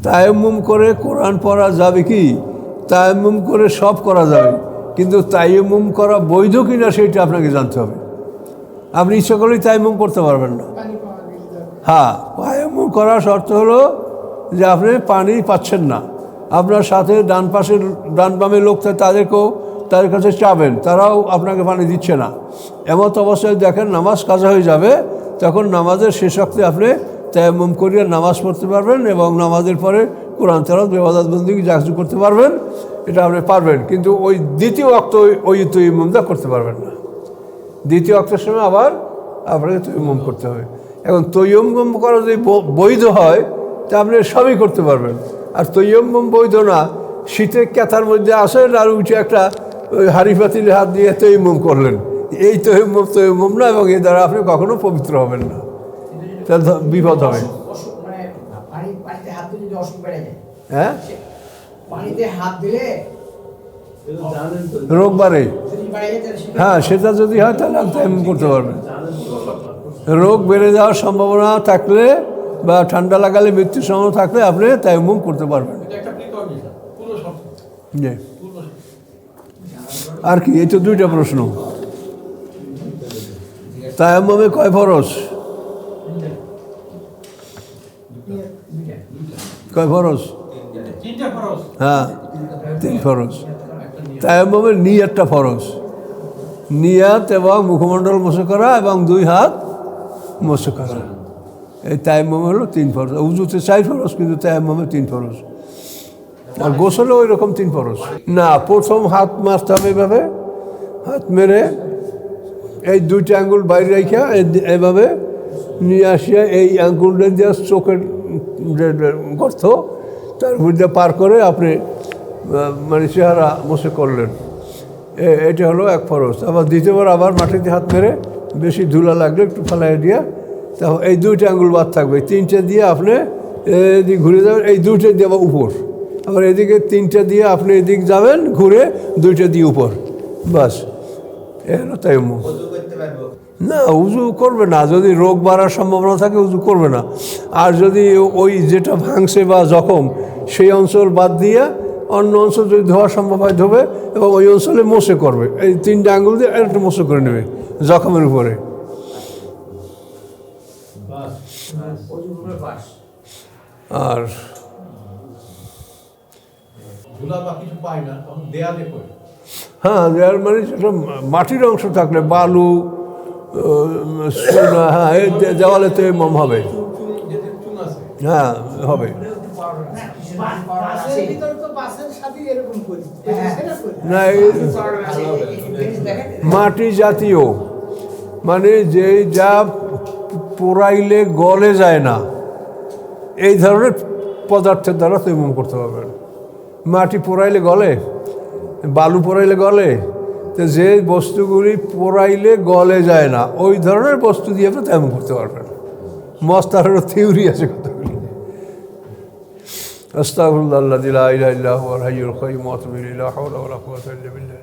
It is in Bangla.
তায়াম্মুম করে কোরআন পড়া যাবে কি? তায়াম্মুম করে সব করা যাবে, কিন্তু তায়াম্মুম করা বৈধ কিনা সেটা আপনাকে জানতে হবে। আপনি ইচ্ছা করলেই তায়াম্মুম করতে পারবেন না। হ্যাঁ, তায়াম্মুম করার শর্ত হলো যে আপনি পানি পাচ্ছেন না, আপনার সাথে ডান বামে লোক তাদের কাছে চাবেন, তারাও আপনাকে পানি দিচ্ছে না। এমত অবস্থায় দেখেন নামাজ কাজা হয়ে যাবে, তখন নামাজের শেষ ওয়াক্তে আপনি তায়াম্মুম করিয়া নামাজ পড়তে পারবেন এবং নামাজের পরে কোরআন তেলাওয়াত ইবাদত বন্দেগী যা কিছু করতে পারবেন, এটা আপনি পারবেন। কিন্তু ওই দ্বিতীয় ওয়াক্ত ওই তায়াম্মুমটা করতে পারবেন না। দ্বিতীয় ওয়াক্তের সময় আবার আপনাকে তায়াম্মুম করতে হবে। এখন তায়াম্মুম করা যদি বৈধ হয় তা আপনি সবই করতে পারবেন। আর তায়াম্মুম বৈধ না, শীতে ক্যাথার মধ্যে আসেন আর উঠে একটা ওই হাঁড়ি পাতিলে হাত দিয়ে তায়াম্মুম করলেন, এই তায়াম্মুম না, এবং এর দ্বারা আপনি কখনো পবিত্র হবেন না, তাহলে বিপদ হবে। হ্যাঁ, রোগ বাড়ে, হ্যাঁ, সেটা যদি হয় তাহলে আপনি তায়াম্মুম করতে পারবেন। রোগ বেড়ে যাওয়ার সম্ভাবনা থাকলে বা ঠান্ডা লাগালে মৃত্যুর সম্ভাবনা থাকলে আপনি তায়াম্মুম করতে পারবেন। আর কি, এই তো দুইটা প্রশ্ন। তায়াম্মুমে কয় ফরজ? কয় ফরজ? হ্যাঁ, 3 ফরজ। তায়াম্মুমের নিয়াতটা ফরজ। নিয়াত এবং মুখমণ্ডল মোছা করা এবং 2 হাত মোছা করা, এই তায়াম্মুম হলো 3 ফরজ। উযুতে 4 ফরজ, কিন্তু তায়াম্মুমে 3 ফরজ। আর গোসলে ওই রকম 3 ফরজ না। প্রথম হাত মারতে হবে এভাবে, হাত মেরে এই 2টা আঙ্গুল বাইরে রাখিয়া এভাবে নিয়ে আসিয়া এই আঙ্গুলটা দিয়ে চোখের গর্ত তার মধ্যে পার করে আপনি মানে চেহারা মুছে করলেন, এটা হলো 1 ফরজ। আবার দ্বিতীয়বার আবার মাটিতে হাত মেরে বেশি ধুলা লাগলে একটু ফেলাই দিয়ে তারপর এই 2টা আঙ্গুল বাদ থাকবে, 3টে দিয়ে আপনি এদিকে ঘুরে যাবেন, এই 2টে দিয়ে আবার উপর, আবার এদিকে 3টে দিয়ে আপনি এদিক যাবেন ঘুরে 2টে দিয়ে উপর, বাস, এ হলো তায়াম্মুম। না, উজু করবে না, যদি রোগ বাড়ার সম্ভাবনা থাকে উজু করবে না। আর যদি ওই যেটা ভাঙছে বা জখম সেই অঞ্চল বাদ দিয়ে অন্য অঞ্চল যদি ধোয়া সম্ভব হয় ধোবে এবং ওই অঞ্চলে মোছে করবে, এই 3টে আঙ্গুল দিয়ে একটা মোছে করে নেবে জখমের উপরে। আর হ্যাঁ, দেয়ার মানে সেটা মাটির অংশ থাকলে বালু সোনা, হ্যাঁ, এই দেওয়ালে তায়াম্মুম হবে, হ্যাঁ হবে। না, মাটি জাতীয় মানে যে যা পোড়াইলে গলে যায় না এই ধরনের পদার্থের দ্বারা তায়াম্মুম করতে পারবেন। মাটি পোড়াইলে গলে, বালু পোড়াইলে গলে, তো যে বস্তুগুলি পোড়াইলে গলে যায় না ওই ধরনের বস্তু দিয়ে আপনি তায়াম্মুম করতে পারবেন। মস্তারেরও থিওরি আছে কতগুলি। আস্তাগফিরুল্লাহ আল্লাযী লা ইলাহা ইল্লা হুয়াল হাইয়ুল কাইয়্যুম ওয়া আতুবু ইলাইহি, লা হাওলা ওয়া লা কুওয়াতা ইল্লা বিল্লাহ।